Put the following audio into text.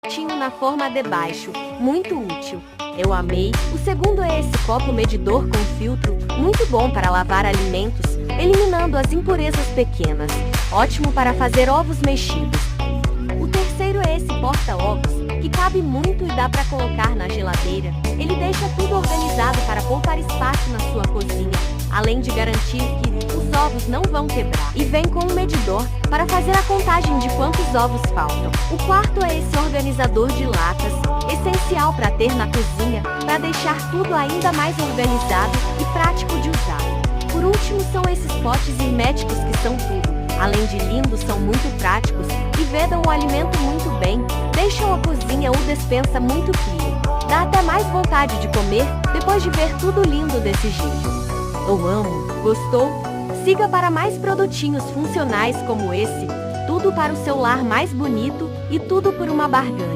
potinho na forma de baixo, muito útil. Eu amei. O segundo é esse copo medidor com filtro, muito bom para lavar alimentos, eliminando as impurezas pequenas. Ótimo para fazer ovos mexidos. O terceiro é esse porta-ovos, que cabe muito e dá para colocar na geladeira. Ele deixa tudo organizado para poupar espaço na sua cozinha, além de garantir que os ovos não vão quebrar. E vem com um medidor para fazer a contagem de quantos ovos faltam. O quarto é esse organizador de latas, essencial para ter na cozinha, para deixar tudo ainda mais organizado e prático de usar. Por último são esses potes herméticos que são tudo. Além de lindos, são muito práticos e vedam o alimento muito bem, deixam a cozinha ou despensa muito clean. Dá até mais vontade de comer depois de ver tudo lindo desse jeito. Eu amo! Gostou? Siga para mais produtinhos funcionais como esse, tudo para o seu lar mais bonito e tudo por uma barganha.